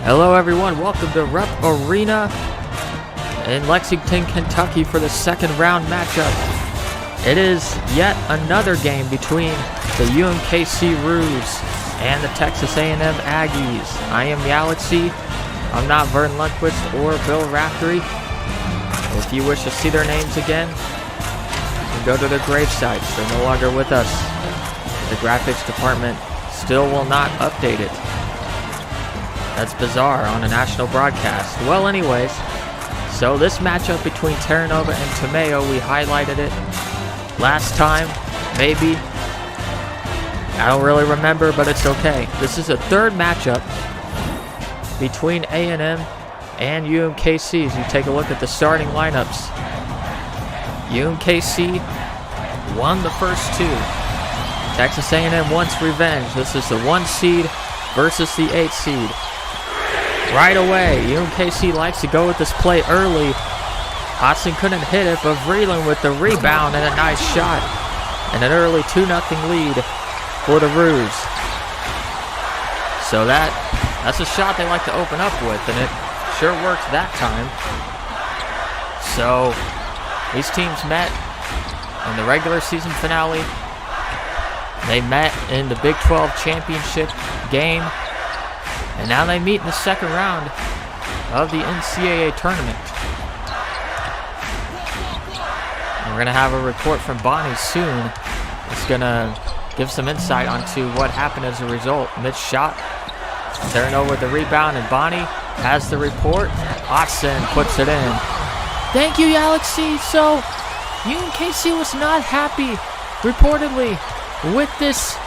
Hello everyone, welcome to Rep Arena in Lexington, Kentucky for the second round matchup. It is yet another game between the UMKC Roos and the Texas A&M Aggies. I am Galaxy. I'm not Vern Lundquist or Bill Raftery. If you wish to see their names again, you can go to their gravesites. They're no longer with us. The graphics department still will not update it. That's bizarre on a national broadcast. Well, anyways, so this matchup between Terra Nova and Tomeo, we highlighted it last time, maybe. I don't really remember, but it's okay. This is a third matchup between A&M and UMKC. As you take a look at the starting lineups, UMKC won the first two. Texas A&M wants revenge. This is the 1 seed versus the 8 seed. Right away, UMKC likes to go with this play early. Hodson couldn't hit it, but Vreeland with the rebound and a nice shot. And an early 2-0 lead for the Roos. So that's a shot they like to open up with, and it sure worked that time. So these teams met in the regular season finale. They met in the Big 12 championship game. And now they meet in the second round of the NCAA tournament. And we're going to have a report from Bonnie soon. It's going to give some insight onto what happened as a result. Mitch shot. Terra Nova with the rebound, and Bonnie has the report. Hodson puts it in. Thank you, Galaxy. So, UMKC was not happy, reportedly, with this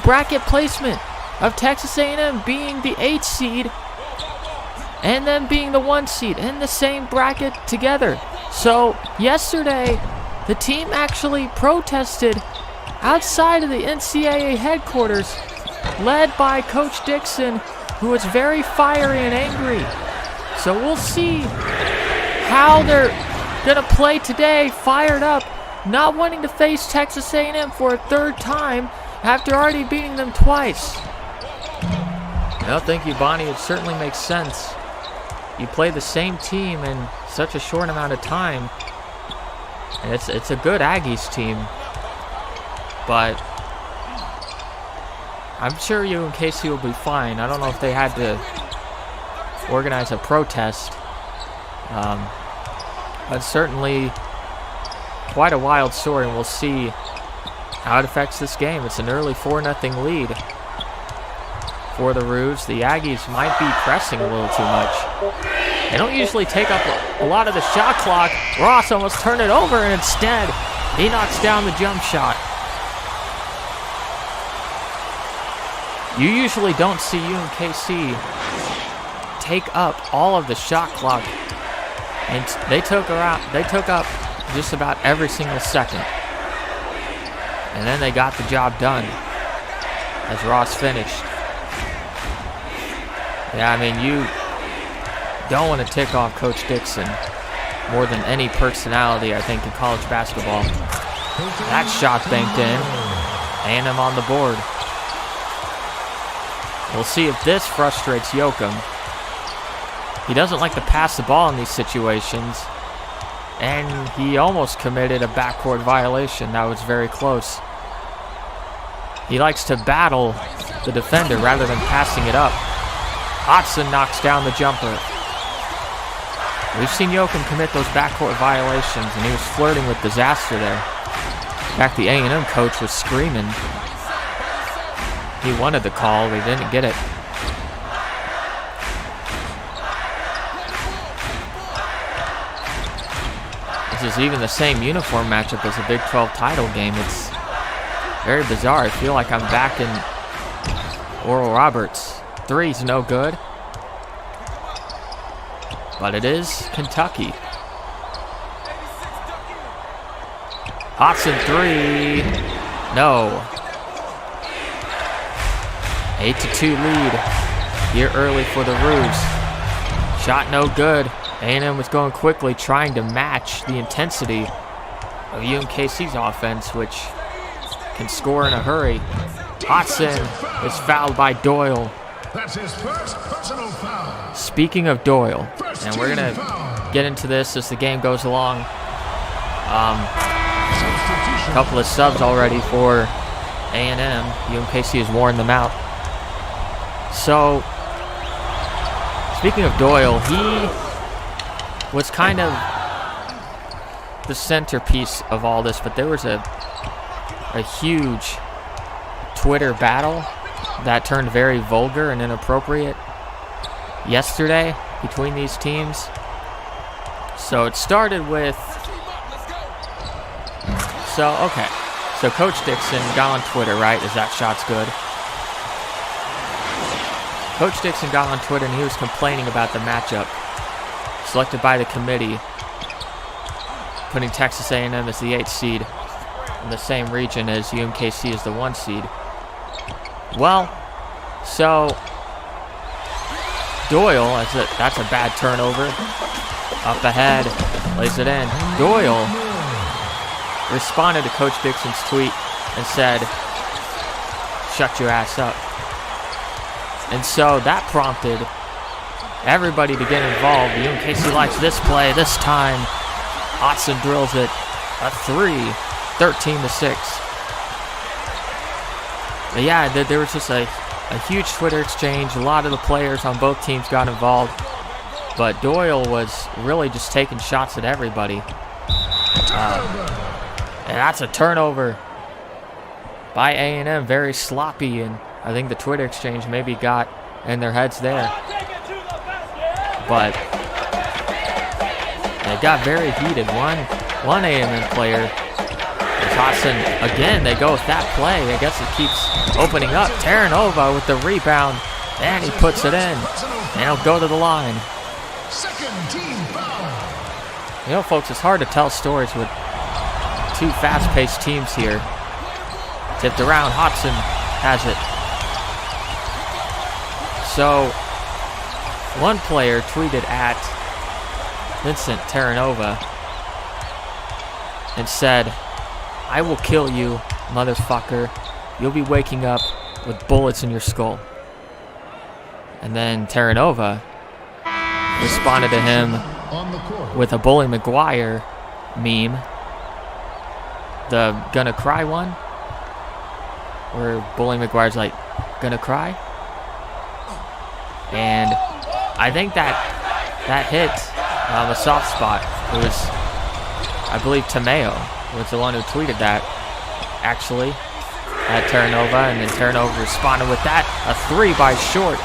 bracket placement of Texas A&M being the 8 seed and them being the 1 seed in the same bracket together. So yesterday, the team actually protested outside of the NCAA headquarters, led by Coach Dixon, who was very fiery and angry. So we'll see how they're gonna play today, fired up, not wanting to face Texas A&M for a third time after already beating them twice. No, thank you, Bonnie. It certainly makes sense. You play the same team in such a short amount of time, and it's a good Aggies team. But I'm sure UMKC will be fine. I don't know if they had to organize a protest, but certainly quite a wild story, and we'll see how it affects this game. It's an early 4-0 lead for the Roos. The Aggies might be pressing a little too much. They don't usually take up a lot of the shot clock. Ross almost turned it over, and instead, he knocks down the jump shot. You usually don't see UMKC take up all of the shot clock, and they took up just about every single second. And then they got the job done as Ross finished. Yeah, I mean, you don't want to tick off Coach Dixon more than any personality, I think, in college basketball. That shot banked in. A&M on the board. We'll see if this frustrates Yoakum. He doesn't like to pass the ball in these situations, and he almost committed a backcourt violation. That was very close. He likes to battle the defender rather than passing it up. Hodson knocks down the jumper. We've seen Yoakum commit those backcourt violations, and he was flirting with disaster there. In fact, the A&M coach was screaming. He wanted the call, but he didn't get it. This is even the same uniform matchup as a Big 12 title game. It's very bizarre. I feel like I'm back in Oral Roberts. Three's no good. But it is Kentucky. Hodson 3. No. 8-2 lead here early for the Roos. Shot no good. A&M was going quickly, trying to match the intensity of UMKC's offense, which can score in a hurry. Hodson is fouled by Doyle. That's his first personal foul. Speaking of Doyle, and we're going to get into this as the game goes along. A couple of subs already for A&M. UMKC has worn them out. So, speaking of Doyle, he was kind of the centerpiece of all this, but there was a huge Twitter battle that turned very vulgar and inappropriate yesterday between these teams. So it started with, so Coach Dixon got on Twitter, right, as that shot's good. Coach Dixon got on Twitter and he was complaining about the matchup selected by the committee, putting Texas A&M as the 8th seed in the same region as UMKC as the 1 seed. Well, so Doyle, that's a bad turnover. Up ahead, lays it in. Doyle responded to Coach Dixon's tweet and said, "Shut your ass up." And so that prompted everybody to get involved. The UMKC likes this play this time. Hodson drills it, a 3, 13-6. But yeah, there was just a huge Twitter exchange. A lot of the players on both teams got involved. But Doyle was really just taking shots at everybody. And that's a turnover by A&M. Very sloppy, and I think the Twitter exchange maybe got in their heads there. But it got very heated. One A&M player, Hodson, again, they go with that play. I guess it keeps opening up. Terranova with the rebound, and he puts it in. And he'll go to the line. You know, folks, it's hard to tell stories with two fast-paced teams here. Tipped around, Hodson has it. So, one player tweeted at Vincent Terranova and said, "I will kill you, motherfucker. You'll be waking up with bullets in your skull." And then Terranova responded to him with a Bully McGuire meme. The "gonna cry" one, where Bully McGuire's like, "Gonna cry?" And I think that hit a soft spot. It was, I believe, Tomeo was the one who tweeted that, actually, at Terranova, and then Terranova responded with that, a 3 by Short.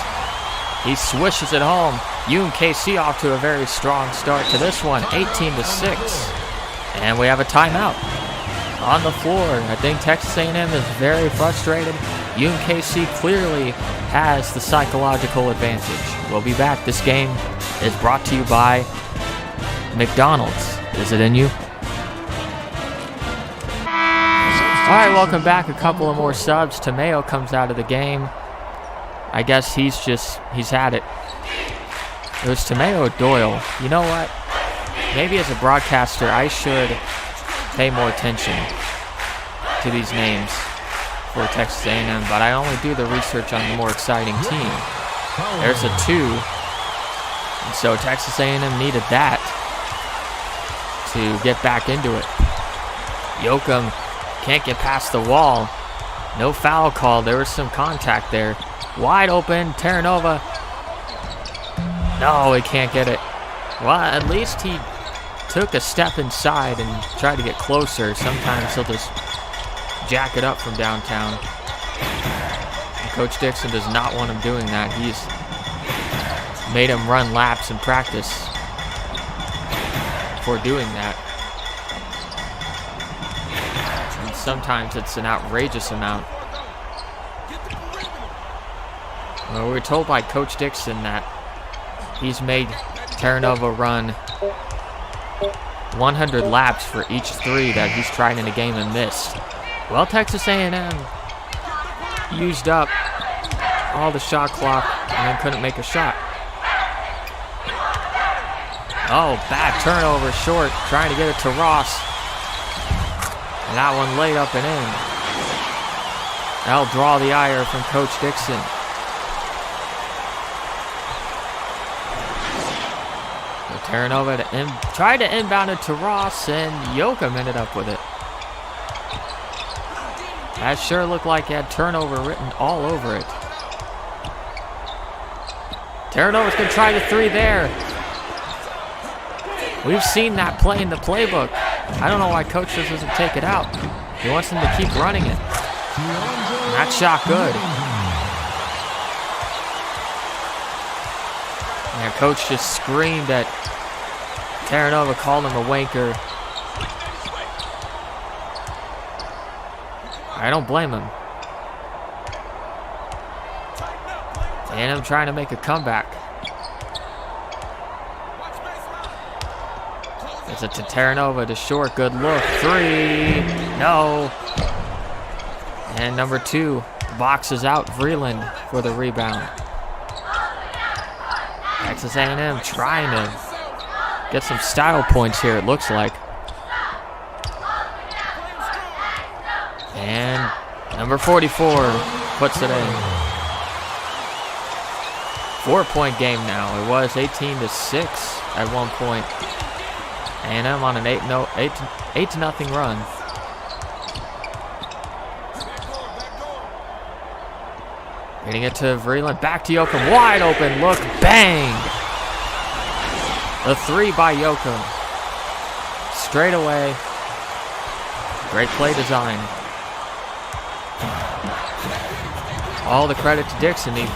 He swishes it home. UMKC off to a very strong start to this one, 18-6. And we have a timeout on the floor. I think Texas A&M is very frustrated. UMKC clearly has the psychological advantage. We'll be back. This game is brought to you by McDonald's. Is it in you? All right, welcome back. A couple of more subs. Tomeo comes out of the game. I guess he's had it. It was Tomeo Doyle. You know what? Maybe as a broadcaster, I should pay more attention to these names for Texas A&M, but I only do the research on the more exciting team. There's a 2, and so Texas A&M needed that to get back into it. Yoakum can't get past the wall. No foul call. There was some contact there. Wide open, Terranova. No, he can't get it. Well, at least he took a step inside and tried to get closer. Sometimes he'll just jack it up from downtown. And Coach Dixon does not want him doing that. He's made him run laps in practice for doing that. And sometimes it's an outrageous amount. Well, we were told by Coach Dixon that he's made Terranova run 100 laps for each 3 that he's tried in a game and missed. Well, Texas A&M used up all the shot clock and then couldn't make a shot. Oh, bad turnover. Short trying to get it to Ross. And that one laid up and in. That'll draw the ire from Coach Dixon. Terranova tried to inbound it to Ross, and Yoakum ended up with it. That sure looked like it had turnover written all over it. Terranova's going to try the three there. We've seen that play in the playbook. I don't know why Coach doesn't take it out. He wants them to keep running it. That shot good. Yeah, Coach just screamed at Terranova, called him a wanker. I don't blame him. And I'm trying to make a comeback. It's a to Terranova to short. Good look. Three. No. And number 2 boxes out Vreeland for the rebound. Texas A&M trying to get some style points here, it looks like. And number 44 puts it in. 4-point game now. It was 18-6 at one point. A&M on an 8-0 run. Getting it to Vreeland. Back to Yoakum. Wide open look. Bang! The 3 by Yoakum. Straight away. Great play design. All the credit to Dixon. He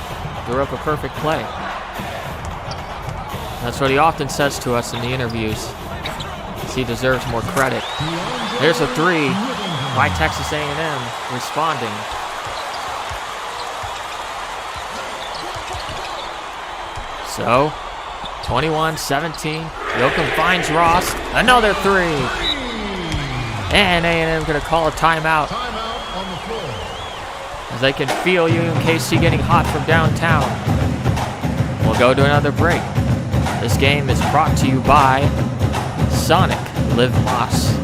threw up a perfect play. That's what he often says to us in the interviews. He deserves more credit. There's a 3 by Texas A&M responding. So, 21-17. Yoakum finds Ross. Another 3. And A&M going to call a timeout. As they can feel UMKC getting hot from downtown. We'll go to another break. This game is brought to you by Sonic Live Moss.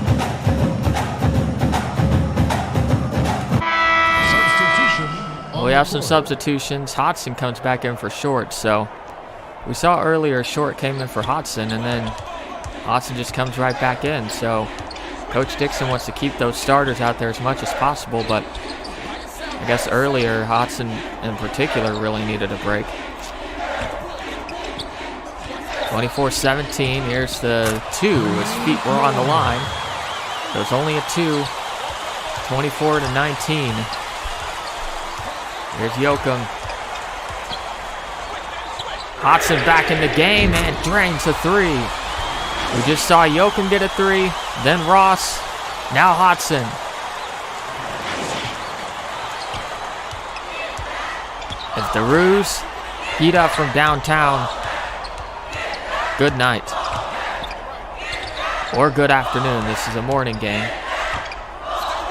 Well, we have some substitutions. Hodson comes back in for Short, so we saw earlier Short came in for Hodson, and then Hodson just comes right back in. So Coach Dixon wants to keep those starters out there as much as possible, but I guess earlier Hodson in particular really needed a break. 24-17, here's the 2. His feet were on the line. There's only a 2. 24-19. Here's Yoakum. Hodson back in the game and drains a 3. We just saw Yoakum get a 3, then Ross, now Hodson. As the Roos heat up from downtown. Good night. Or good afternoon. This is a morning game.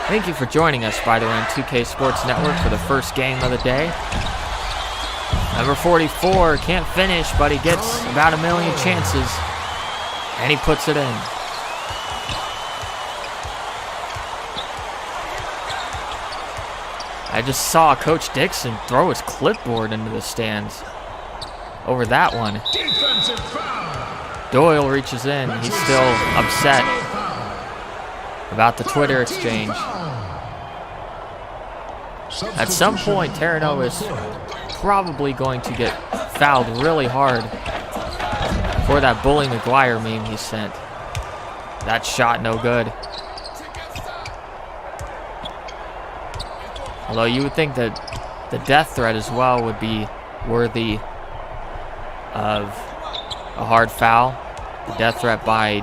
Thank you for joining us, by the way, on 2K Sports Network for the first game of the day. Number 44 can't finish, but he gets about 1 million chances. And he puts it in. I just saw Coach Dixon throw his clipboard into the stands over that one. Defensive foul. Doyle reaches in. He's still upset about the Twitter exchange. At some point, Terranova is probably going to get fouled really hard for that Bully McGuire meme he sent. That shot no good. Although you would think that the death threat as well would be worthy of a hard foul. The death threat by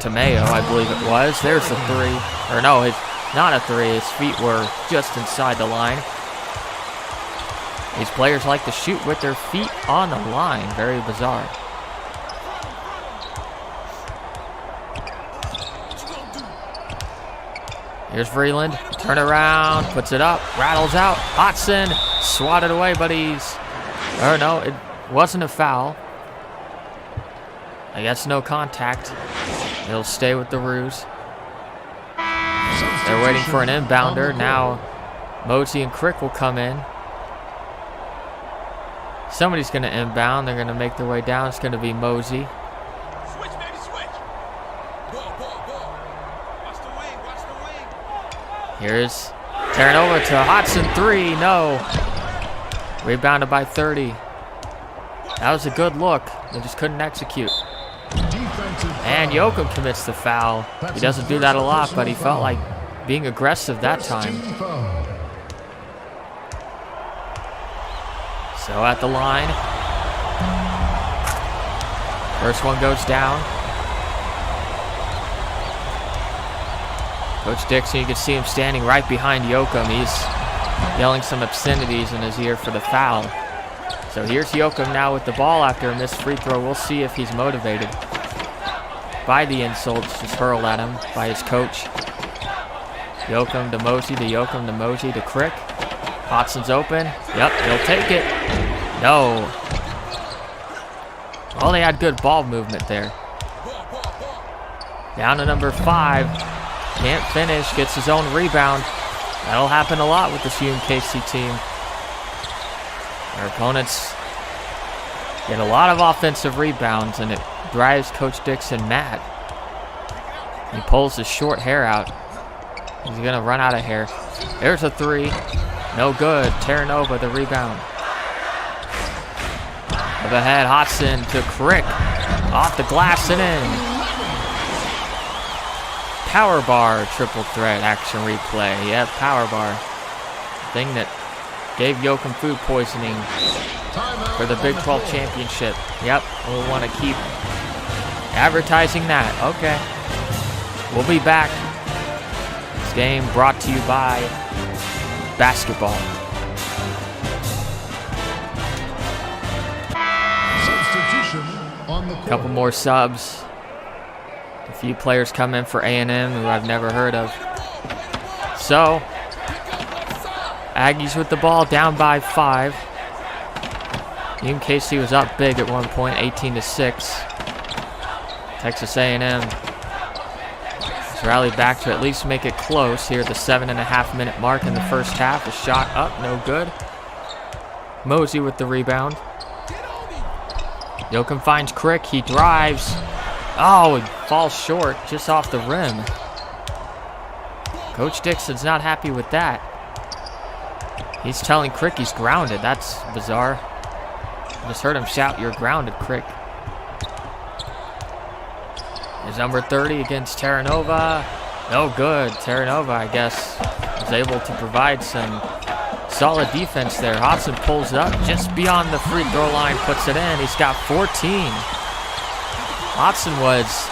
Tomeo, I believe it was. There's the 3. Or no, it's not a 3. His feet were just inside the line. These players like to shoot with their feet on the line. Very bizarre. Here's Vreeland. Turn around. Puts it up. Rattles out. Hodson. Swatted away, but he's... Or no, it wasn't a foul. I guess no contact. He'll stay with the Roos. They're waiting for an inbounder. Now Mosey and Crick will come in. Somebody's going to inbound. They're going to make their way down. It's going to be Mosey. Here's Terranova to Hodson, 3, no. Rebounded by 30. That was a good look. They just couldn't execute. And Yoakum commits the foul. He doesn't do that a lot, but he felt like being aggressive that time. So at the line. First one goes down. Coach Dixon, you can see him standing right behind Yoakum. He's yelling some obscenities in his ear for the foul. So here's Yoakum now with the ball after a missed free throw. We'll see if he's motivated by the insults just hurled at him by his coach. Yoakum to Mosey, to Yoakum to Mosey, to Crick. Hodson's open. Yep, he'll take it. No. Well, they had good ball movement there. Down to number 5. Can't finish, gets his own rebound. That'll happen a lot with this UMKC team. Our opponents get a lot of offensive rebounds, and it drives Coach Dixon mad. He pulls his short hair out. He's going to run out of hair. There's a 3. No good. Terranova the rebound. Up ahead, Hodson to Crick. Off the glass and in. Power bar triple threat action replay. Yeah, power bar. Thing that gave Yoakum food poisoning for the Big 12 championship. Yep, we'll want to keep advertising that. Okay. We'll be back. This game brought to you by basketball. Substitution on the court. Couple more subs. A few players come in for A&M who I've never heard of. So, Aggies with the ball, down by 5. UMKC was up big at one point, 18-6. Texas A&M has rallied back to at least make it close here at the 7.5-minute mark in the first half. A shot up, no good. Mosey with the rebound. Yoakum finds Crick, he drives. Oh, he falls short, just off the rim. Coach Dixon's not happy with that. He's telling Crick he's grounded. That's bizarre. I just heard him shout, "You're grounded, Crick." There's number 30 against Terranova. No good. Terranova, I guess, was able to provide some solid defense there. Hodson pulls up just beyond the free throw line, puts it in. He's got 14. Hodson was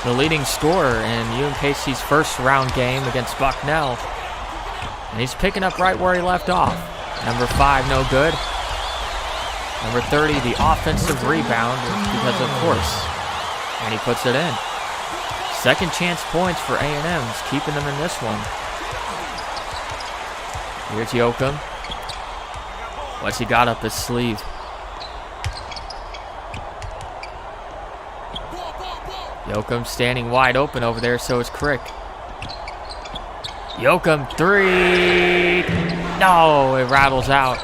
the leading scorer in UMKC's first round game against Bucknell. And he's picking up right where he left off. Number 5, no good. Number 30, the offensive rebound, because of course. And he puts it in. Second chance points for A&M. He's keeping them in this one. Here's Yoakum. What's he got up his sleeve? Yoakum standing wide open over there, so is Crick. Yoakum, 3. No, it rattles out.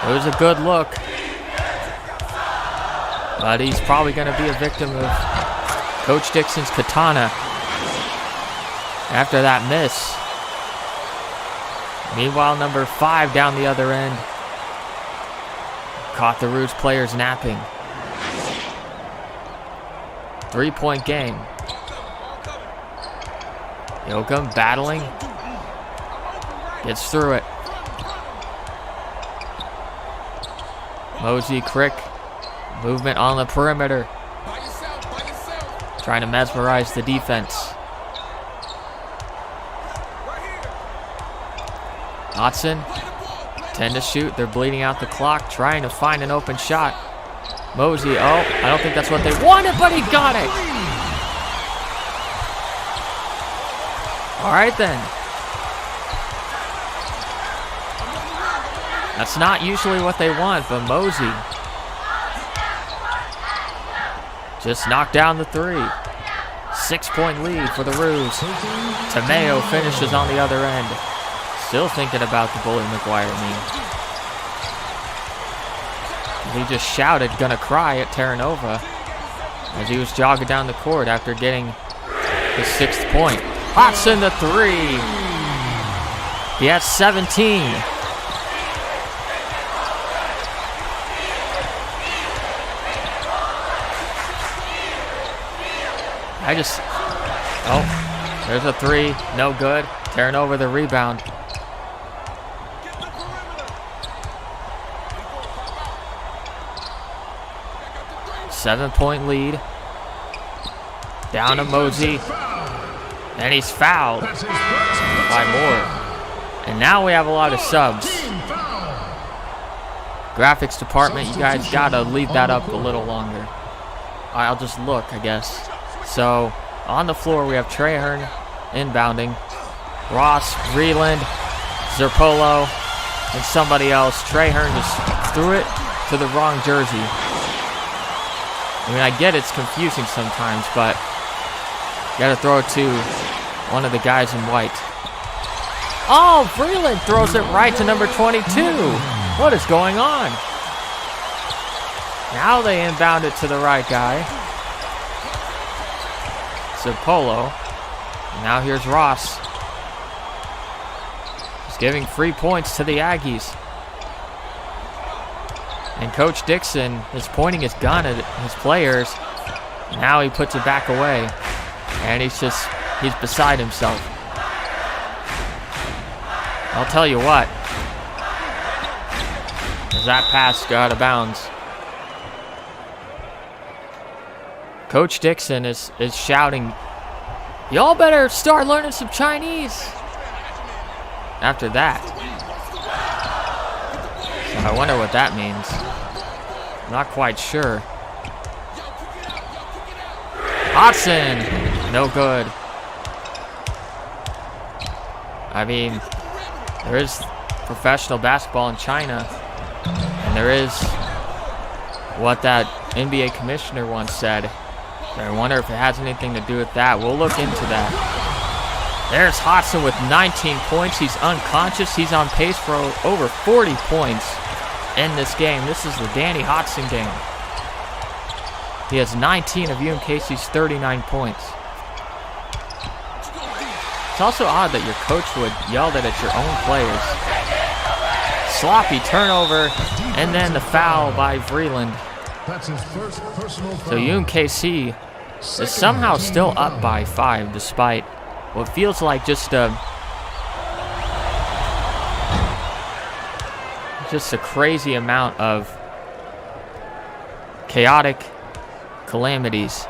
It was a good look. But he's probably going to be a victim of Coach Dixon's katana after that miss. Meanwhile, number 5 down the other end caught the Rouge players napping. 3-point game. Yoakum battling. Gets through it. Mosey, Crick. Movement on the perimeter. Trying to mesmerize the defense. Hodson. 10 to shoot. They're bleeding out the clock. Trying to find an open shot. Mosey, oh, I don't think that's what they wanted, but he got it. All right, then. That's not usually what they want, but Mosey just knocked down the 3. 6-point lead for the Rouge. Tomeo finishes on the other end. Still thinking about the Bully McGuire meme. He just shouted, "Gonna cry" at Terranova as he was jogging down the court after getting his 6th point. Hodson the 3. He has 17. Oh, there's a three, no good. Tearing over the rebound. Seven-point lead. Down to Mosey. And he's fouled by Moore. And now we have a lot of subs. Graphics department, you guys gotta leave that up a little longer. I'll just look, I guess. So, on the floor we have Trahern inbounding. Ross, Vreeland, Zerpolo, and somebody else. Trahern just threw it to the wrong jersey. I mean, I get it's confusing sometimes, but you gotta throw it to one of the guys in white. Oh, Vreeland throws it right to number 22. What is going on? Now they inbound it to the right guy. Zerpolo. Now here's Ross. He's giving free points to the Aggies. And Coach Dixon is pointing his gun at his players. Now he puts it back away. And he's beside himself. I'll tell you what. As that pass got out of bounds. Coach Dixon is shouting, "Y'all better start learning some Chinese." After that. So I wonder what that means. Not quite sure. Hodson, no good. I mean, there is professional basketball in China, and there is what that NBA commissioner once said. I wonder if it has anything to do with that. We'll look into that. There's Hodson with 19 points. He's unconscious. He's on pace for over 40 points in this game. This is the Danny Hodson game. He has 19 of UMKC's 39 points. It's also odd that your coach would yell that at your own players. Sloppy turnover, and then the foul by Vreeland. That's his first personal foul. So UMKC is somehow still up by 5 despite what feels like just a crazy amount of chaotic calamities.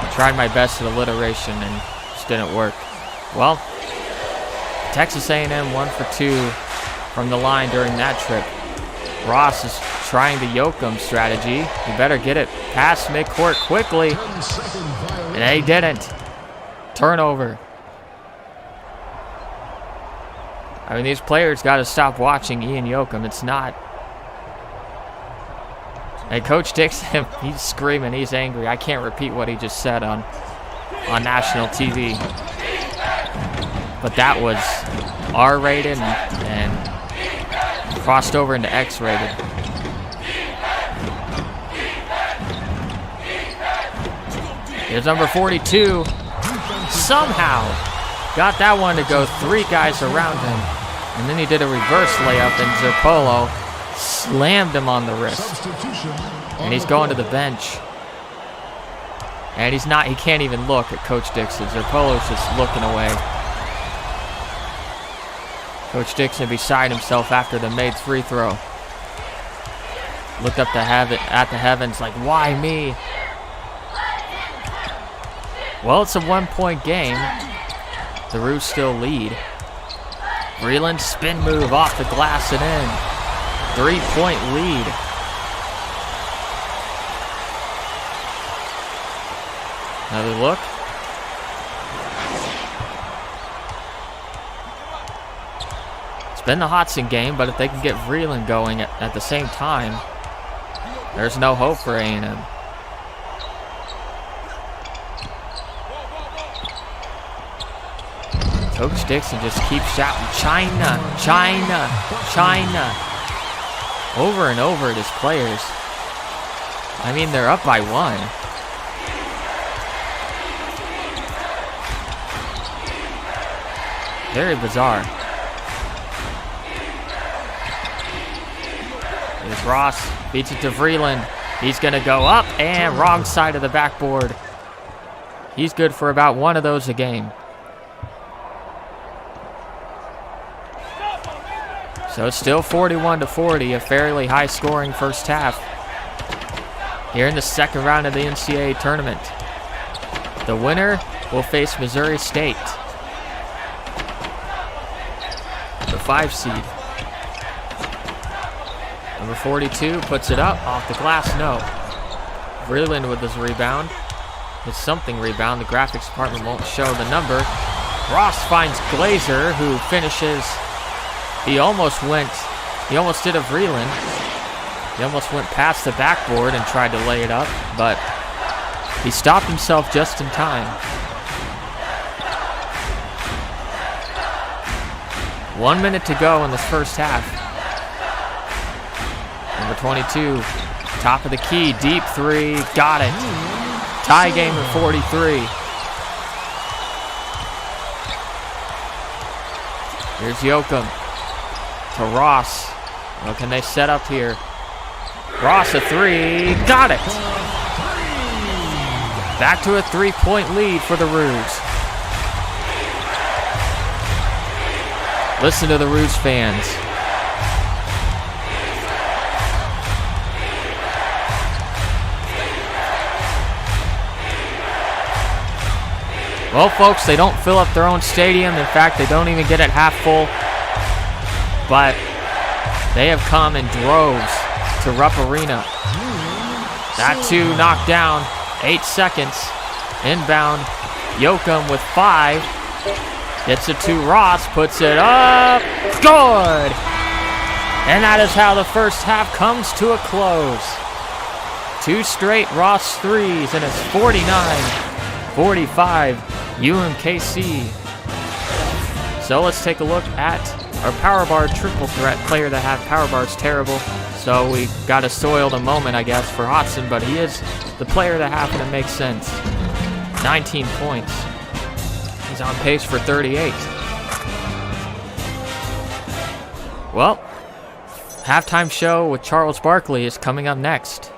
I tried my best at alliteration and just didn't work. Well, Texas A&M 1 for 2 from the line during that trip. Ross is trying the Yoakum strategy. He better get it past midcourt quickly. And he didn't. Turnover. I mean, these players got to stop watching Ian Yoakum. It's not. And Coach Dixon, he's screaming. He's angry. I can't repeat what he just said on national TV. But that was R-rated and crossed over into X-rated. Here's number 42. Somehow got that one to go. 3 guys around him. And then he did a reverse layup, and Zerpolo slammed him on the wrist. And he's going to the bench. And he can't even look at Coach Dixon. Zerpolo's just looking away. Coach Dixon beside himself after the made free throw. Looked up at the heavens like, why me? Well, it's a 1-point game. The Roos still lead. Vreeland spin move off the glass and in. 3-point lead. Another look. It's been the Hodson game, but if they can get Vreeland going at the same time, there's no hope for A&M. Coach Dixon just keeps shouting, China, China, China, over and over at his players. I mean, they're up by 1. Very bizarre. Here's Ross. Beats it to Vreeland. He's going to go up and wrong side of the backboard. He's good for about one of those a game. So it's still 41-40, a fairly high-scoring first half. Here in the second round of the NCAA tournament. The winner will face Missouri State, the 5 seed. Number 42 puts it up off the glass. No. Vreeland with his rebound. His something rebound. The graphics department won't show the number. Ross finds Glazer, who finishes. He almost did a Vreeland. He almost went past the backboard and tried to lay it up, but he stopped himself just in time. 1 minute to go in this first half. Number 22, top of the key, deep three, got it. Tie game at 43. Here's Yoakum to Ross. What can they set up here? Ross a three, got it. Back to a 3-point lead for the Roos. Listen to the Roos fans. Well, folks, they don't fill up their own stadium. In fact, they don't even get it half full. But they have come in droves to Rupp Arena. That two knocked down. 8 seconds. Inbound. Yoakum with 5. Gets it to Ross. Puts it up. Good! And that is how the first half comes to a close. 2 straight Ross threes, and it's 49-45 UMKC. So let's take a look at our power bar triple threat player that had power bars terrible. So we got a soiled a moment, I guess, for Hodson, but he is the player of the half, and it makes sense. 19 points. He's on pace for 38. Well, halftime show with Charles Barkley is coming up next.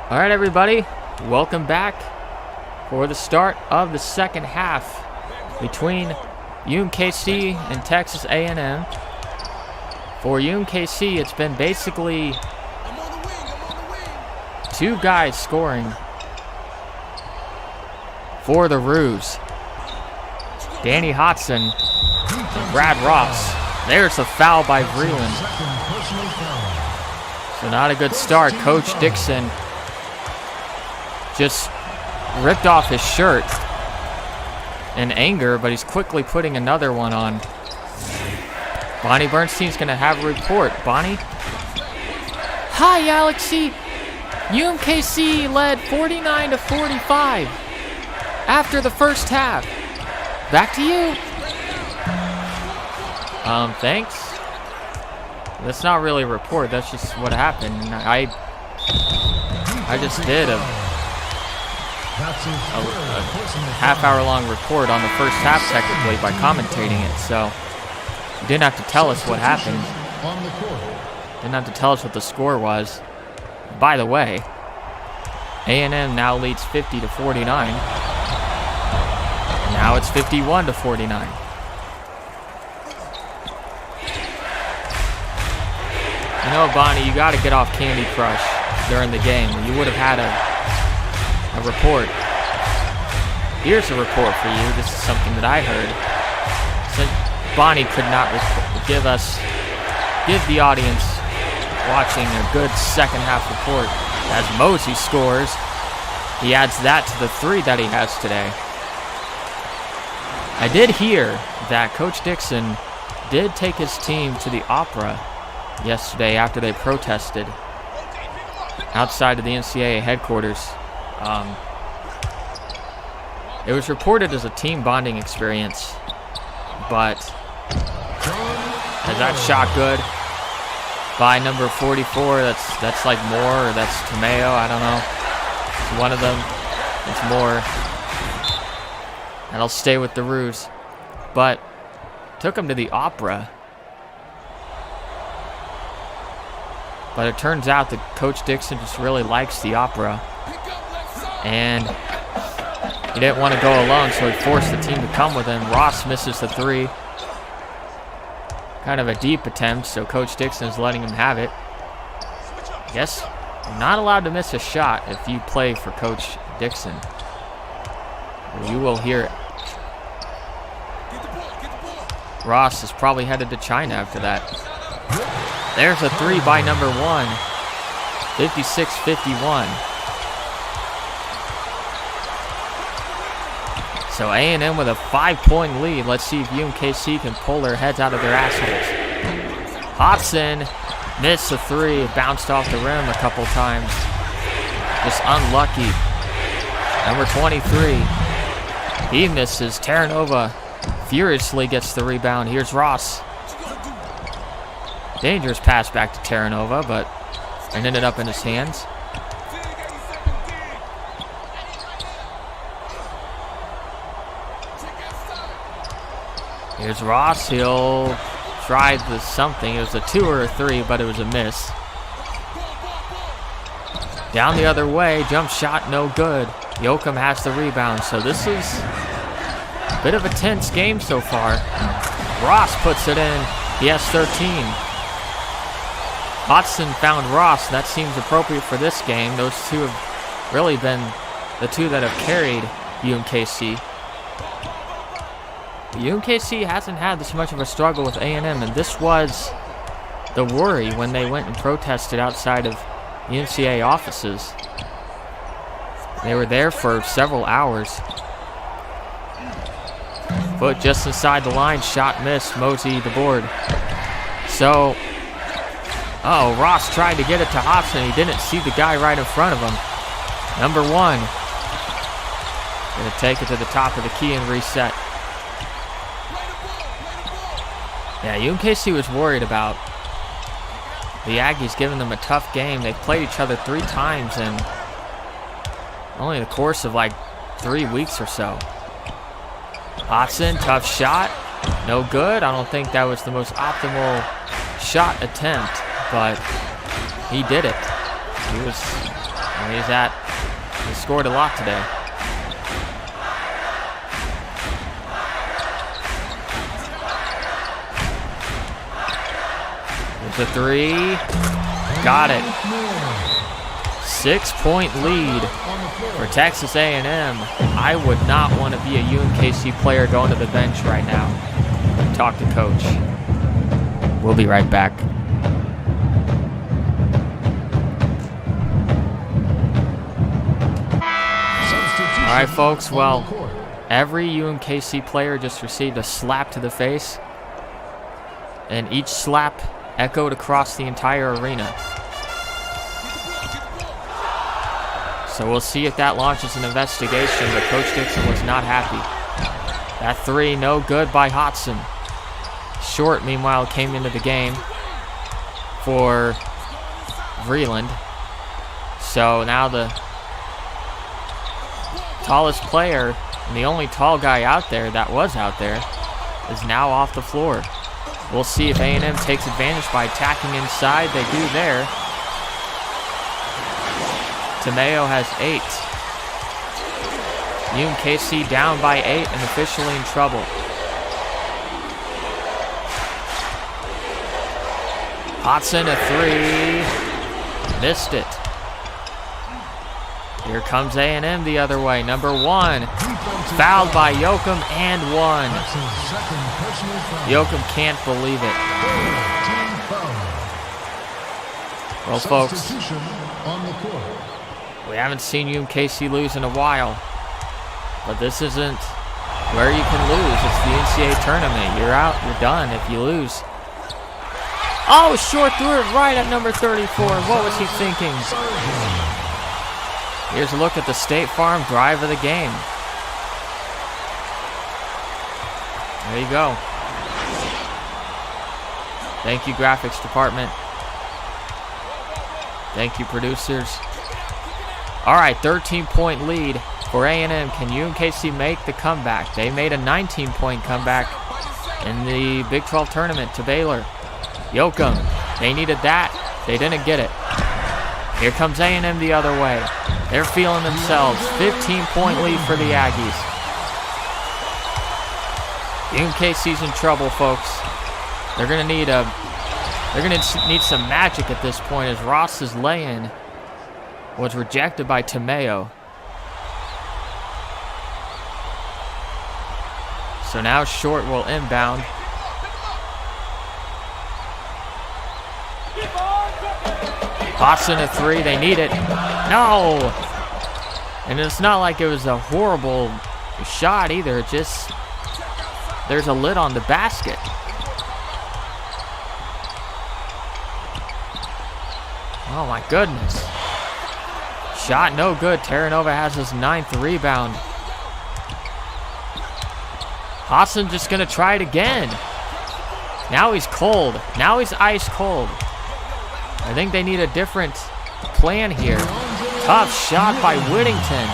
All right, everybody, welcome back for the start of the second half between UMKC and Texas A&M. For UMKC, it's been basically 2 guys scoring for the Roos. Danny Hodson and Brad Ross. There's a foul by Vreeland. So not a good start. Coach Dixon just ripped off his shirt in anger, but he's quickly putting another one on. Bonnie Bernstein's going to have a report. Bonnie? Hi, Alexi. UMKC led 49-45 after the first half. Back to you. Thanks. That's not really a report. That's just what happened. I just did a half-hour-long report on the first half, technically, by commentating it. So you didn't have to tell us what happened. Didn't have to tell us what the score was. By the way, A&M now leads 50-49. Now it's 51-49. You know, Bonnie, you got to get off Candy Crush during the game. You would have had a report. Here's a report for you. This is something that I heard. Since Bonnie could not give the audience watching a good second half report as Mosey scores. He adds that to the 3 that he has today. I did hear that Coach Dixon did take his team to the Opera yesterday after they protested outside of the NCAA headquarters. It was reported as a team bonding experience, but is that shot good by number 44? That's like Moore, or that's Tomeo, I don't know. It's one of them. It's Moore. And I'll stay with the ruse. But took him to the Opera. But it turns out that Coach Dixon just really likes the Opera. And he didn't want to go alone, so he forced the team to come with him. Ross misses the 3. Kind of a deep attempt, so Coach Dixon is letting him have it. I guess you're not allowed to miss a shot if you play for Coach Dixon. You will hear it. Ross is probably headed to China after that. There's a 3 by number 1. 56-51. So A&M with a 5-point lead. Let's see if UMKC can pull their heads out of their assholes. Hobson missed the 3. Bounced off the rim a couple times. Just unlucky. Number 23. He misses. Terranova furiously gets the rebound. Here's Ross. Dangerous pass back to Terranova, but it ended up in his hands. Here's Ross. He'll try the something. It was a 2 or a 3, but it was a miss. Down the other way. Jump shot, no good. Yoakum has the rebound. So this is a bit of a tense game so far. Ross puts it in. He has 13. Hodson found Ross. That seems appropriate for this game. Those two have really been the two that have carried UMKC. UMKC hasn't had this much of a struggle with A&M, and this was the worry when they went and protested outside of the NCAA offices. They were there for several hours. Foot just inside the line, shot missed, Mosey the board. So, Ross tried to get it to Hobson. He didn't see the guy right in front of him. Number 1. Gonna take it to the top of the key and reset. Yeah, UMKC was worried about the Aggies giving them a tough game. They've played each other 3 times in only the course of like 3 weeks or so. Hodson, tough shot. No good. I don't think that was the most optimal shot attempt, but he did it. He scored a lot today. The 3, got it. 6-point lead for Texas A&M. I would not want to be a UMKC player going to the bench right now. Talk to coach. We'll be right back. All right, folks. Well, every UMKC player just received a slap to the face, and each slap echoed across the entire arena. So we'll see if that launches an investigation, but Coach Dixon was not happy. That 3, no good by Hodson. Short, meanwhile, came into the game for Vreeland. So now the tallest player, and the only tall guy out there that was out there, is now off the floor. We'll see if A&M takes advantage by attacking inside. They do there. Tomeo has 8. UMKC down by 8 and officially in trouble. Hodson, a 3. Missed it. Here comes A&M the other way. Number 1. Fouled by Yoakum and 1. Yoakum can't believe it. Well, folks, Substitution on the court. we haven't seen UMKC lose in a while, but this isn't where you can lose. It's the NCAA tournament. You're out. You're done if you lose. Oh, short threw it right at number 34. What was he thinking? Here's a look at the State Farm drive of the game. There you go. Thank you, graphics department. Thank you, producers. All right, 13-point lead for A&M. Can UMKC make the comeback? They made a 19-point comeback in the Big 12 tournament to Baylor. Yoakum, they needed that. They didn't get it. Here comes A&M the other way. They're feeling themselves. 15-point lead for the Aggies. UMKC's in trouble, folks. They're gonna need some magic at this point, as Ross's lay-in was rejected by Tomeo. So now Short will inbound. Boston a three, they need it. No! And it's not like it was a horrible shot either. It just, there's a lid on the basket. Oh my goodness. Shot no good. Terranova has his 9th rebound. Hodson just gonna try it again. Now he's cold. Now he's ice cold. I think they need a different plan here. Tough shot by Whittington.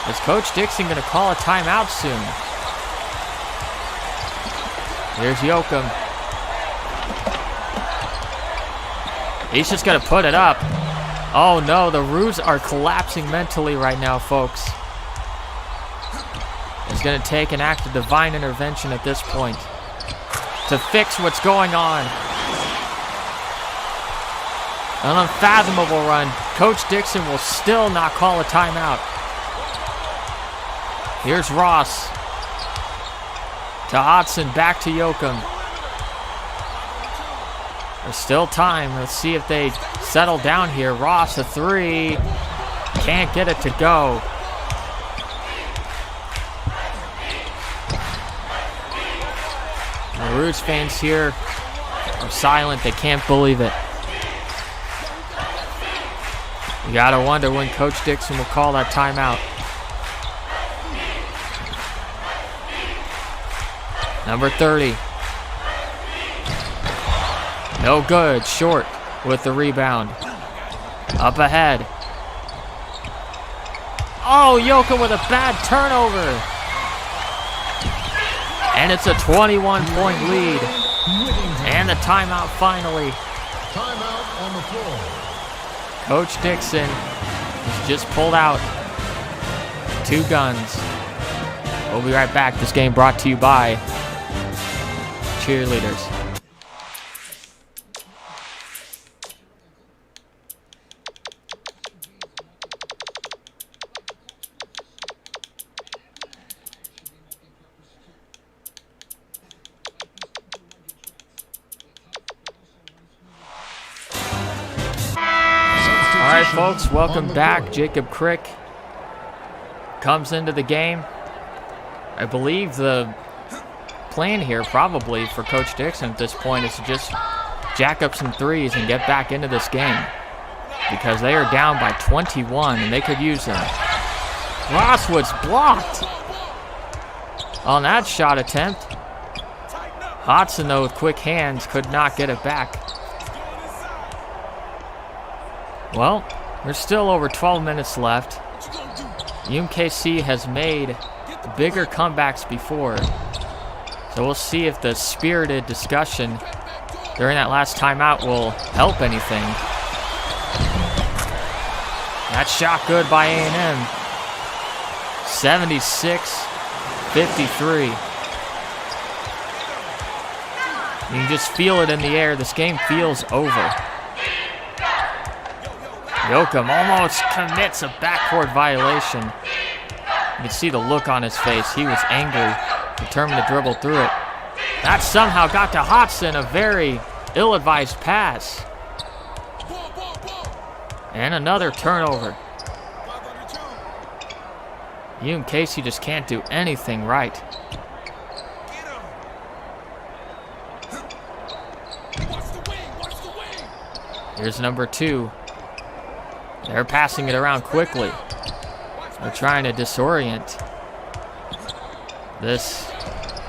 Is Coach Dixon going to call a timeout soon? Here's Yoakum. He's just going to put it up. Oh no, the Roos are collapsing mentally right now, folks. It's going to take an act of divine intervention at this point to fix what's going on. An unfathomable run. Coach Dixon will still not call a timeout. Here's Ross. To Hodson, back to Yoakum. There's still time. Let's see if they settle down here. Ross, a three. Can't get it to go. The Roots fans here are silent. They can't believe it. You gotta wonder when Coach Dixon will call that timeout. Number 30. No good. Short with the rebound. Up ahead. Oh, Yoakum with a bad turnover. And it's a 21-point lead. And the timeout finally. Timeout on the floor. Coach Dixon has just pulled out 2 guns. We'll be right back. This game brought to you by cheerleaders. All right, folks, welcome back. Jacob Crick comes into the game. I believe the plan here probably for Coach Dixon at this point is to just jack up some threes and get back into this game, because they are down by 21 and they could use them. Rosswood's blocked on that shot attempt. Hodson, though, with quick hands, could not get it back. Well, there's still over 12 minutes left. UMKC has made bigger comebacks before, so we'll see if the spirited discussion during that last timeout will help anything. That shot good by A&M. 76-53. You can just feel it in the air. This game feels over. Yoakum almost commits a backcourt violation. You can see the look on his face. He was angry, determined to dribble through it. That somehow got to Hodson, a very ill-advised pass. And another turnover. UMKC just can't do anything right. Here's number 2. They're passing it around quickly. They're trying to disorient this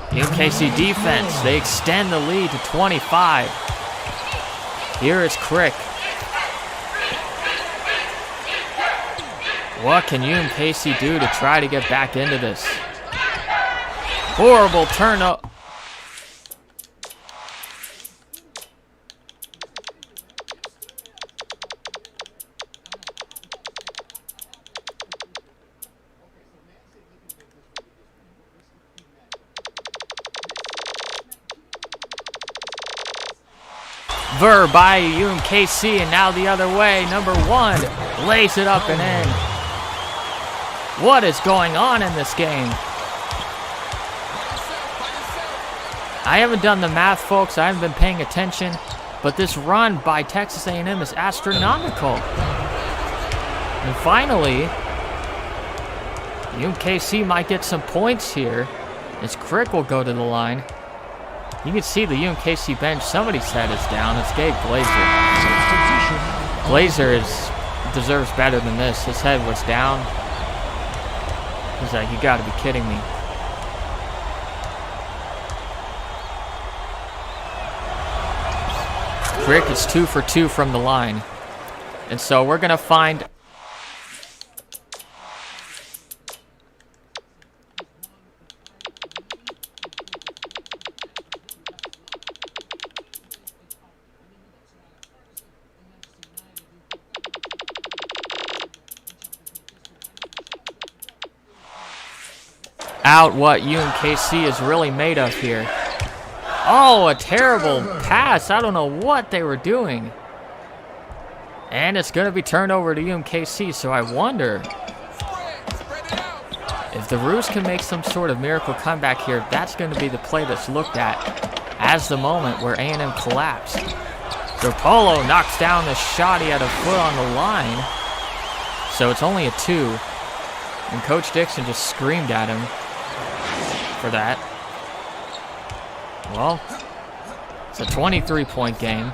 UMKC defense. They extend the lead to 25. Here is Crick. What can UMKC do to try to get back into this? Horrible turnover. Ver by UMKC, and now the other way. Number 1 lays it up and in. What is going on in this game? I haven't done the math, folks. I haven't been paying attention, but this run by Texas A&M is astronomical. And finally, UMKC might get some points here as Crick will go to the line. You can see the UMKC bench. Somebody's head is down. It's Gabe Glazer. Glazer deserves better than this. His head was down. He's like, you gotta be kidding me. Crick is 2 for 2 from the line. And so we're gonna find out what UMKC is really made of here. Oh, a terrible pass. I don't know what they were doing. And it's going to be turned over to UMKC, so I wonder if the Roos can make some sort of miracle comeback here. That's going to be the play that's looked at as the moment where A&M collapsed. So Polo knocks down the shot. He had a foot on the line. So it's only a 2. And Coach Dixon just screamed at him for that. Well, it's a 23-point game.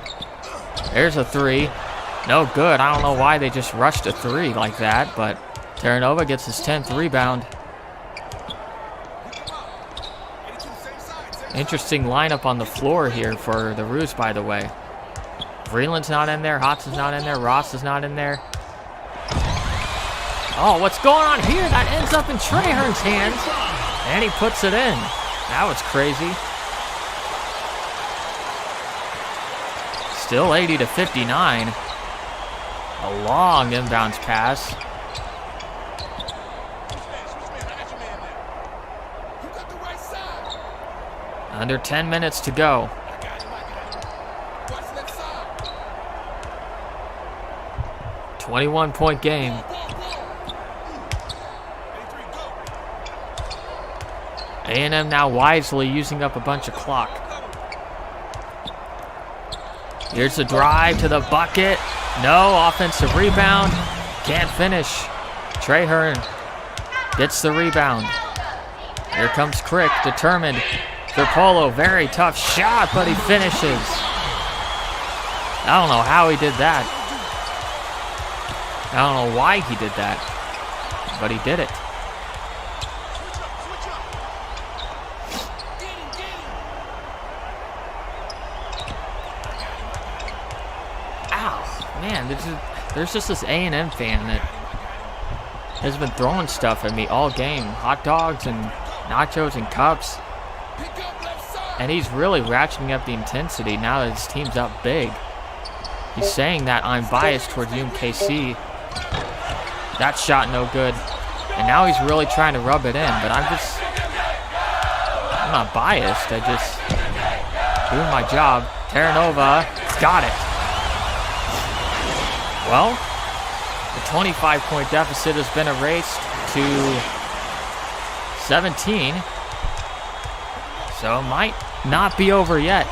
There's a 3. No good. I don't know why they just rushed a 3 like that, but Terranova gets his 10th rebound. Interesting lineup on the floor here for the Roos, by the way. Vreeland's not in there. Hotz is not in there. Ross is not in there. Oh, what's going on here? That ends up in Trahern's hands. And he puts it in. That was crazy. Still 80-59. A long inbounds pass. Under 10 minutes to go. A 21-point game. A&M now wisely using up a bunch of clock. Here's the drive to the bucket. No offensive rebound. Can't finish. Trahern gets the rebound. Here comes Crick, determined. Polo, very tough shot, but he finishes. I don't know how he did that. I don't know why he did that, but he did it. Man, there's just this A&M fan that has been throwing stuff at me all game. Hot dogs and nachos and cups. And he's really ratcheting up the intensity now that his team's up big. He's saying that I'm biased towards UMKC. That shot no good. And now he's really trying to rub it in. But I'm not biased. I just doing my job. Terranova got it. Well, the 25-point deficit has been erased to 17. So it might not be over yet.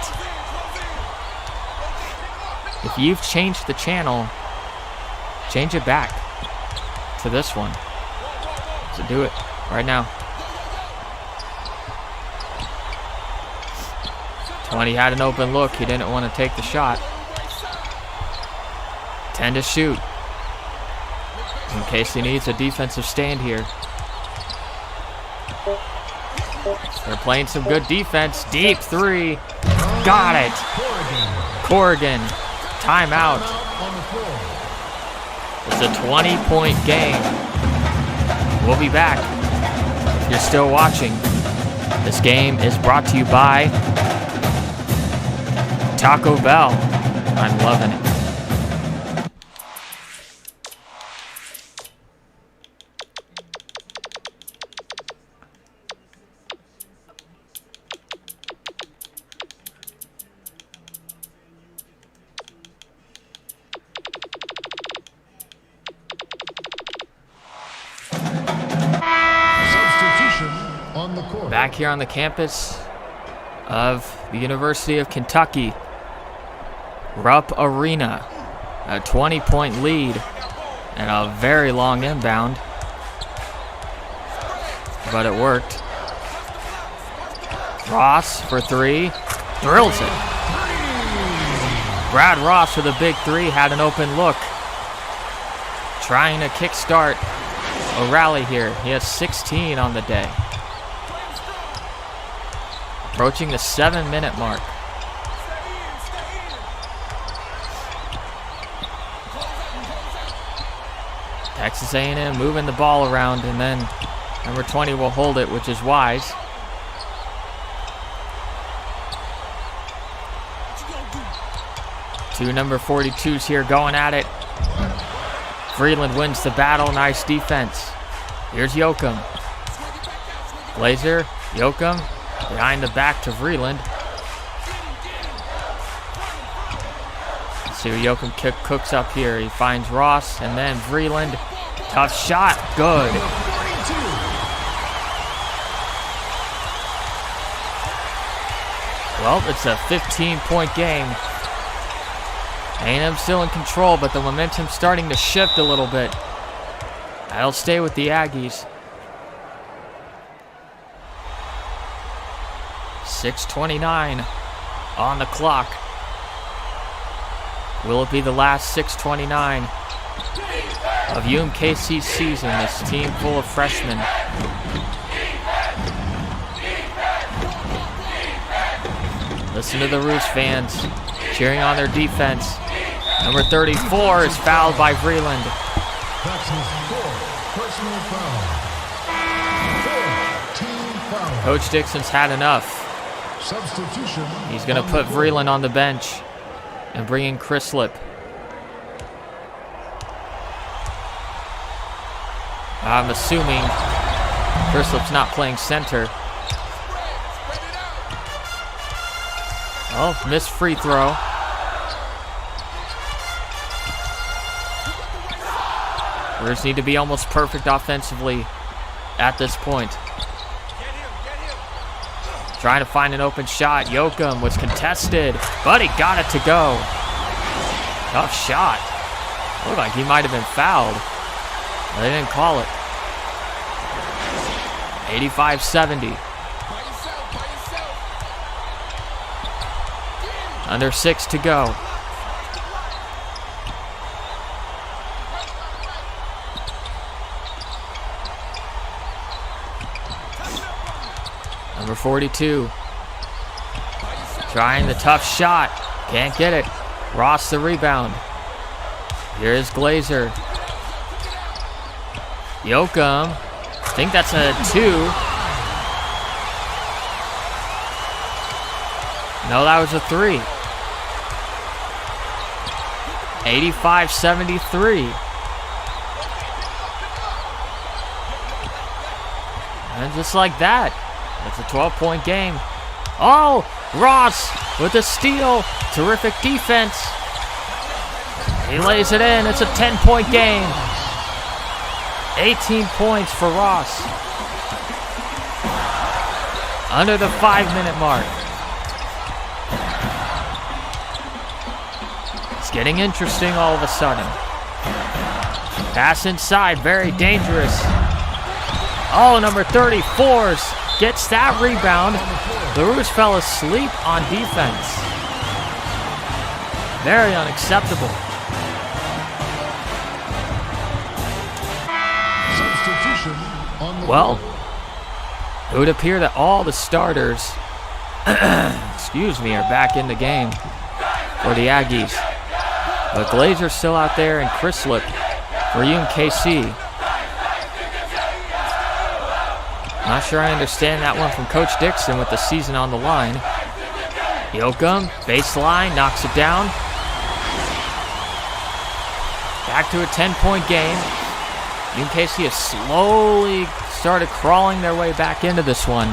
If you've changed the channel, change it back to this one. So do it right now. 20 had an open look. He didn't want to take the shot. 10 to shoot. UMKC needs a defensive stand here. They're playing some good defense. Deep three. Got it. Corrigan. Timeout. It's a 20-point game. We'll be back. If you're still watching, this game is brought to you by Taco Bell. I'm loving it. Back here on the campus of the University of Kentucky, Rupp Arena, a 20-point lead and a very long inbound, but it worked. Ross for three, drills it. Brad Ross with a big three, had an open look, trying to kickstart a rally here. He has 16 on the day. Approaching the 7-minute mark. Texas A&M moving the ball around, and then number 20 will hold it, which is wise. Two number 42s here going at it. Freeland wins the battle. Nice defense. Here's Yoakum. Glazer, Yoakum. Behind the back to Vreeland. Let's see what Yoakum cooks up here. He finds Ross and then Vreeland. Tough shot. Good. Well, it's a 15-point game. A&M still in control, but the momentum's starting to shift a little bit. That'll stay with the Aggies. 6:29 on the clock. Will it be the last 6:29 of UMKC's season? This team full of freshmen. Listen to the Roos fans cheering on their defense. Number 34 is fouled by Vreeland. That's his fourth personal foul. Team foul. Coach Dixon's had enough. Substitution. He's going to put Vreeland on the bench and bring in Chrislip. I'm assuming Chrislip's not playing center. Oh, missed free throw. Brewers need to be almost perfect offensively at this point. Trying to find an open shot. Yoakum was contested, but he got it to go. Tough shot. Looked like he might have been fouled. They didn't call it. 85-70. Under 6 to go. Number 42. Trying the tough shot. Can't get it. Ross the rebound. Here's Glazer. Yoakum. I think that's a 2. No, that was a 3. 85-73. And just like that, it's a 12-point game. Oh, Ross with a steal. Terrific defense. He lays it in. It's a 10-point game. 18 points for Ross. Under the 5-minute mark. It's getting interesting all of a sudden. Pass inside, very dangerous. Oh, number 34 gets that rebound. LaRouche fell asleep on defense. Very unacceptable. Substitution on the Well, it would appear that all the starters, excuse me, are back in the game for the Aggies. But Glazer's still out there and Chrislip for UMKC. Not sure I understand that one from Coach Dixon with the season on the line. Yoakum, baseline, knocks it down. Back to a 10-point game. UMKC has slowly started crawling their way back into this one,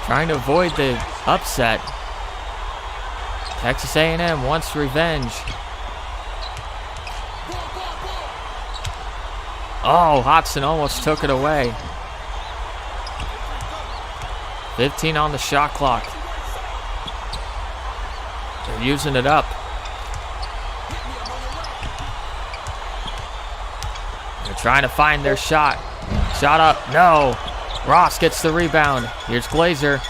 trying to avoid the upset. Texas A&M wants revenge. Oh, Hodson almost took it away. 15 on the shot clock. They're using it up. They're trying to find their shot. Shot up, no. Ross gets the rebound. Here's Glazer.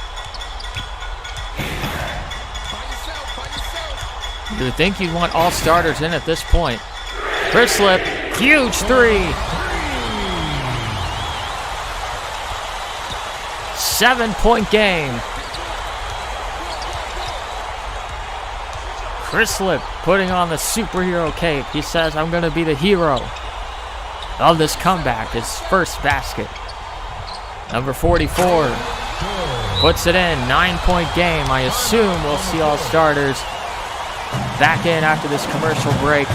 You would think you'd want all starters in at this point. Chrislip, huge three. 7-point game. Chrislip putting on the superhero cape. He says, I'm going to be the hero of this comeback. His first basket. Number 44 puts it in. 9-point game. I assume we'll see all starters back in after this commercial break.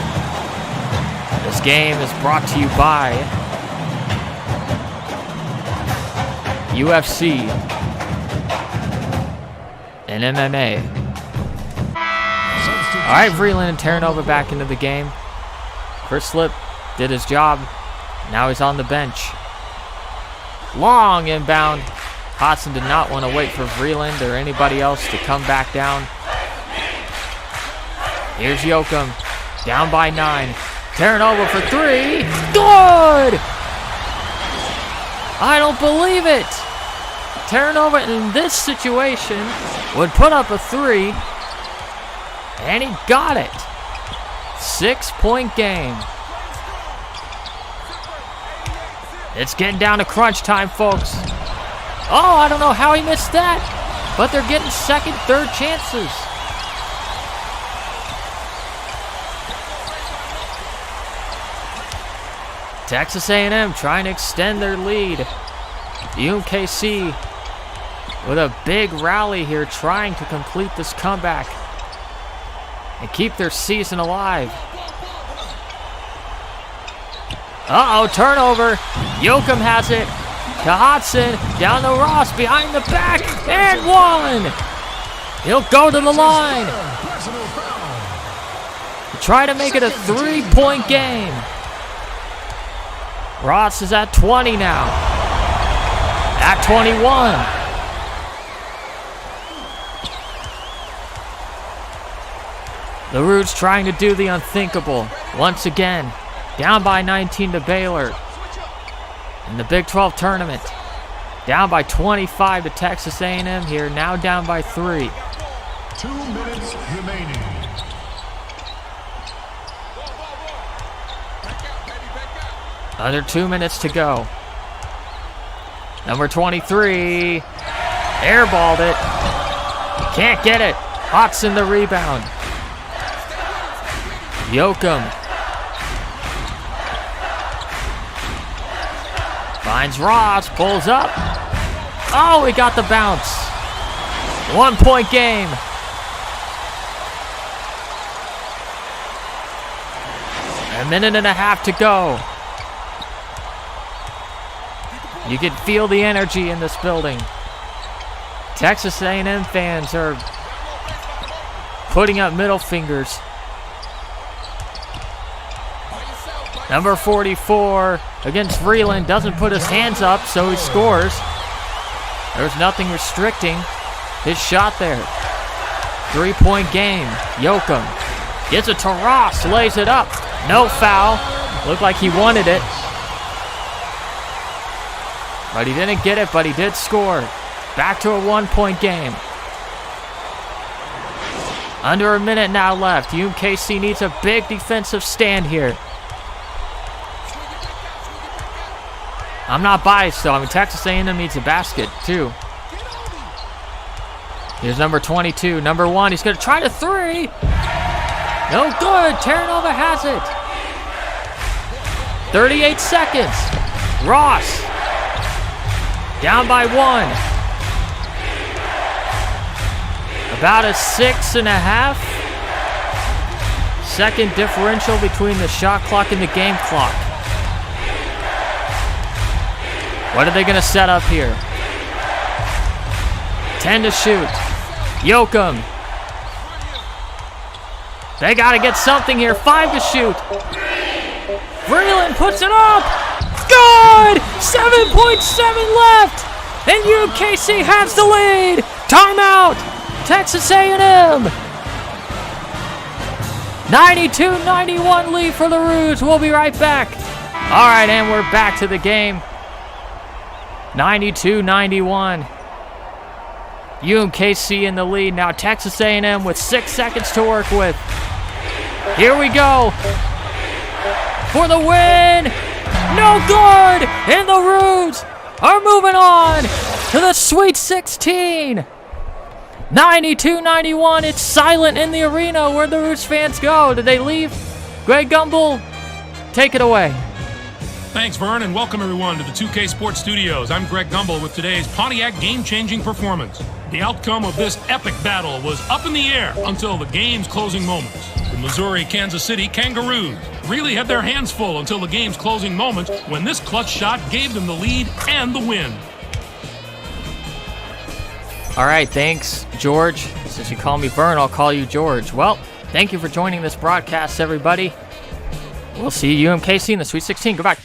This game is brought to you by UFC and MMA. All right, Vreeland and Terranova back into the game. Chrislip did his job. Now he's on the bench. Long inbound. Hodson did not want to wait for Vreeland or anybody else to come back down. Here's Yoakum. Down by 9. Terranova for 3. Good! I don't believe it. Terranova in this situation would put up a 3. And he got it. 6-point game. It's getting down to crunch time, folks. Oh, I don't know how he missed that. But they're getting second, third chances. Texas A&M trying to extend their lead. UMKC with a big rally here, trying to complete this comeback and keep their season alive. Uh-oh, turnover. Yoakum has it. To Hodson, down to Ross, behind the back, and 1. He'll go to the line. Try to make it a 3-point game. Ross is at 20 now. At 21. LaRouche trying to do the unthinkable. Once again, down by 19 to Baylor. In the Big 12 tournament. Down by 25 to Texas A&M here. Now down by 3. 2 minutes remaining. Under 2 minutes to go. Number 23. Airballed it. Can't get it. Hodson the rebound. Yoakum. Finds Ross. Pulls up. Oh, he got the bounce. 1-point game. A minute and a half to go. You can feel the energy in this building. Texas A&M fans are putting up middle fingers. Number 44 against Vreeland doesn't put his hands up, so he scores. There's nothing restricting his shot there. 3-point game. Yoakum gets it to Ross, lays it up. No foul. Looked like he wanted it. But he didn't get it, but he did score. Back to a 1-point game. Under a minute now left. UMKC needs a big defensive stand here. I'm not biased, though. I mean, Texas A&M needs a basket, too. Here's number 22. Number 1, he's going to try the 3. No good. Terranova has it. 38 seconds. Ross. Down by 1. About a 6.5 second differential between the shot clock and the game clock. What are they going to set up here? 10 to shoot. Yoakum. They got to get something here. 5 to shoot. Vreeland puts it up. Good! 7.7 left. And UMKC has the lead. Timeout. Texas A&M. 92-91 lead for the Roos. We'll be right back. All right, and we're back to the game. 92-91. UMKC in the lead. Now Texas A&M with 6 seconds to work with. Here we go. For the win. No good. And the Roos are moving on to the Sweet 16. 92-91. It's silent in the arena. Where'd the Roos fans go? Did they leave? Greg Gumbel, take it away. Thanks, Vern, and welcome everyone to the 2K Sports Studios. I'm Greg Gumbel with today's Pontiac game-changing performance. The outcome of this epic battle was up in the air until the game's closing moments. The Missouri-Kansas City Kangaroos really had their hands full until the game's closing moments when this clutch shot gave them the lead and the win. All right, thanks, George. Since you call me Vern, I'll call you George. Well, thank you for joining this broadcast, everybody. We'll see UMKC in the Sweet 16. Goodbye.